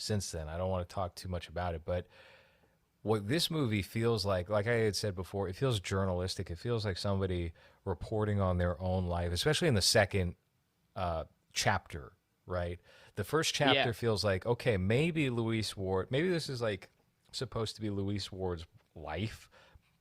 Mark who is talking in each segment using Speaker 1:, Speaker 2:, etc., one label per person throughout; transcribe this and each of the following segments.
Speaker 1: since then. I don't want to talk too much about it, but what this movie feels like I had said before, it feels journalistic. It feels like somebody reporting on their own life, especially in the second chapter, right? The first chapter
Speaker 2: Yeah.
Speaker 1: feels like, okay, maybe Luis Ward, maybe this is like supposed to be Luis Ward's life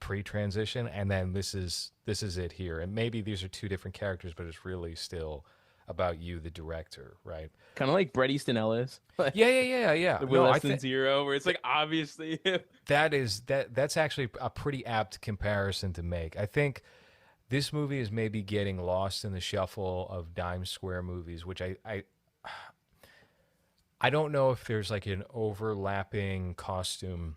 Speaker 1: pre-transition, and then this is it here. And maybe these are two different characters, but it's really still about you, the director, right?
Speaker 2: Kind of like Bret Easton Ellis. Like
Speaker 1: Yeah.
Speaker 2: the Will
Speaker 1: No,
Speaker 2: Less Than Zero, where it's like obviously him.
Speaker 1: that's actually a pretty apt comparison to make. I think this movie is maybe getting lost in the shuffle of dime square movies, which I don't know if there's like an overlapping costume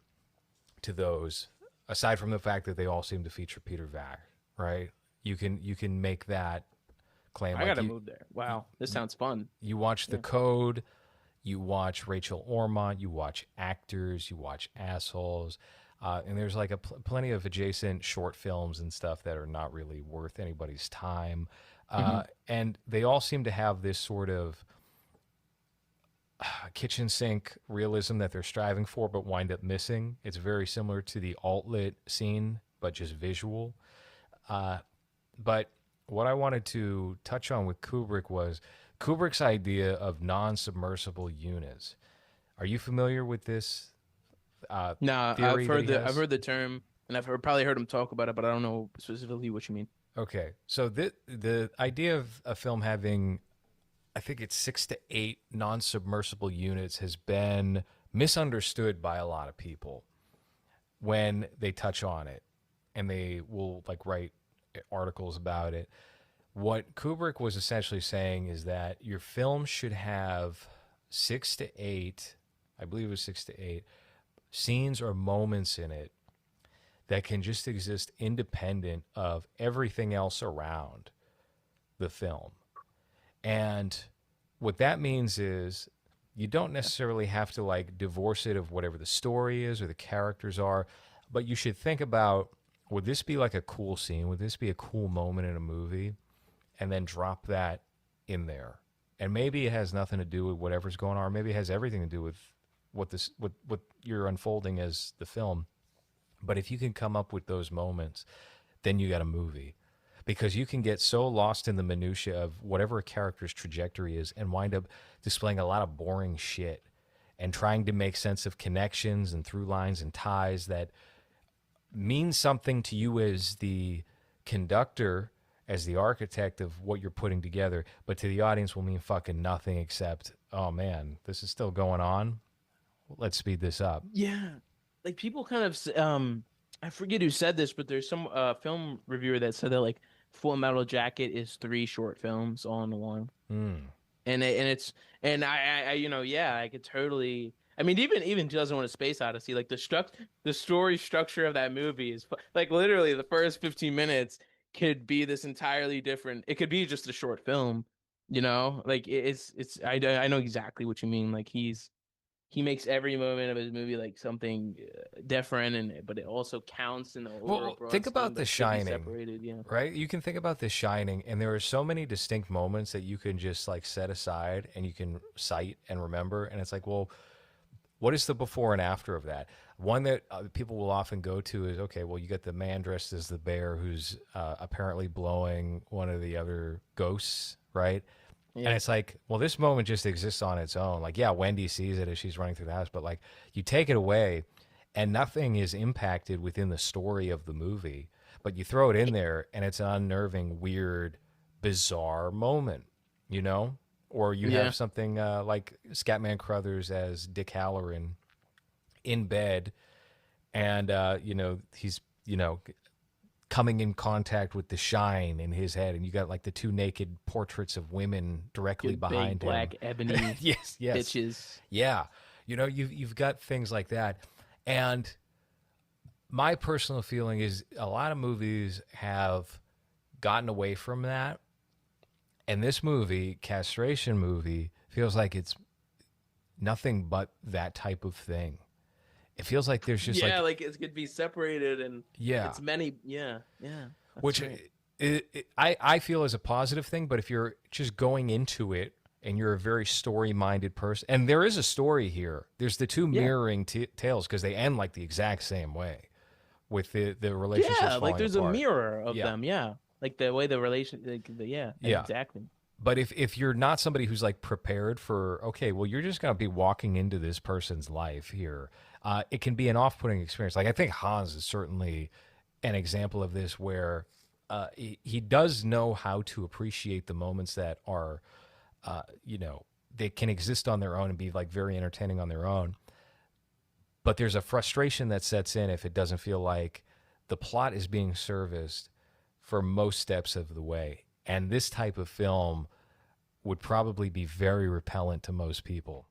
Speaker 1: to those, aside from the fact that they all seem to feature Peter Vack, right? You can make that claim.
Speaker 2: I
Speaker 1: Like
Speaker 2: gotta move there. Wow, this sounds fun.
Speaker 1: you watch The
Speaker 2: Yeah.
Speaker 1: Code, you watch Rachel Ormont, you watch Actors, you watch Assholes, and there's like plenty of adjacent short films and stuff that are not really worth anybody's time. And they all seem to have this sort of kitchen sink realism that they're striving for, but wind up missing. It's very similar to the alt-lit scene, but just visual. But what I wanted to touch on with Kubrick was Kubrick's idea of non-submersible units. Are you familiar with this
Speaker 2: Nah,
Speaker 1: theory that he has?
Speaker 2: I've heard the term, and probably heard him talk about it, but I don't know specifically what you mean.
Speaker 1: Okay, so the idea of a film having, I think it's 6 to 8 non-submersible units, has been misunderstood by a lot of people when they touch on it, and they will like write articles about it. What Kubrick was essentially saying is that your film should have 6 to 8, I believe it was 6 to 8 scenes or moments in it that can just exist independent of everything else around the film. And what that means is you don't necessarily have to like divorce it of whatever the story is or the characters are, but you should think about, would this be like a cool scene? Would this be a cool moment in a movie? And then drop that in there. And maybe it has nothing to do with whatever's going on, or maybe it has everything to do with what you're unfolding as the film. But if you can come up with those moments, then you got a movie. Because you can get so lost in the minutia of whatever a character's trajectory is and wind up displaying a lot of boring shit and trying to make sense of connections and through lines and ties that mean something to you as the conductor, as the architect of what you're putting together, but to the audience will mean fucking nothing except, oh man, this is still going on. Let's speed this up.
Speaker 2: Yeah, like people kind of I forget who said this, but there's some film reviewer that said that like Full Metal Jacket is 3 short films all in one. And I yeah, I could totally. I mean, even 2001: A Space Odyssey, like the story structure of that movie is like literally the first 15 minutes could be this entirely different. It could be just a short film, like it's I know exactly what you mean. Like he makes every moment of his movie like something different, but it also counts in the overall broad
Speaker 1: think
Speaker 2: scheme,
Speaker 1: about
Speaker 2: but
Speaker 1: The
Speaker 2: should be
Speaker 1: Shining,
Speaker 2: separated, yeah.
Speaker 1: right? You can think about The Shining, and there are so many distinct moments that you can just like set aside and you can cite and remember. And it's like, well, what is the before and after of that? One that people will often go to is, okay, well, you got the man dressed as the bear who's apparently blowing one of the other ghosts, right?
Speaker 2: Yeah.
Speaker 1: And it's like, well, this moment just exists on its own. Like, yeah, Wendy sees it as she's running through the house, but like you take it away and nothing is impacted within the story of the movie, but you throw it in there and it's an unnerving, weird, bizarre moment, you know? Or you
Speaker 2: Yeah.
Speaker 1: have something like Scatman Crothers as Dick Halloran in bed, and he's coming in contact with the shine in his head, and you got like the 2 naked portraits of women directly
Speaker 2: Big
Speaker 1: behind
Speaker 2: black
Speaker 1: him.
Speaker 2: ebony
Speaker 1: Yes,
Speaker 2: bitches.
Speaker 1: yeah. You've got things like that, and my personal feeling is a lot of movies have gotten away from that. And this movie, Castration movie, feels like it's nothing but that type of thing. It feels like there's just
Speaker 2: Yeah, like it could be separated, and
Speaker 1: yeah,
Speaker 2: it's many. Yeah. That's
Speaker 1: which
Speaker 2: right.
Speaker 1: I feel is a positive thing. But if you're just going into it and you're a very story-minded person, and there is a story here. There's the two
Speaker 2: Yeah.
Speaker 1: mirroring tales because they end like the exact same way, with the relationships
Speaker 2: Yeah, like
Speaker 1: falling
Speaker 2: there's
Speaker 1: apart.
Speaker 2: a mirror of
Speaker 1: Yeah.
Speaker 2: them. Yeah, like the way the relation. Like yeah,
Speaker 1: Yeah.
Speaker 2: exactly.
Speaker 1: But if you're not somebody who's like prepared for, okay, well, you're just gonna be walking into this person's life here, it can be an off-putting experience. Like I think Hans is certainly an example of this, where he does know how to appreciate the moments that are, they can exist on their own and be like very entertaining on their own. But there's a frustration that sets in if it doesn't feel like the plot is being serviced for most steps of the way. And this type of film would probably be very repellent to most people.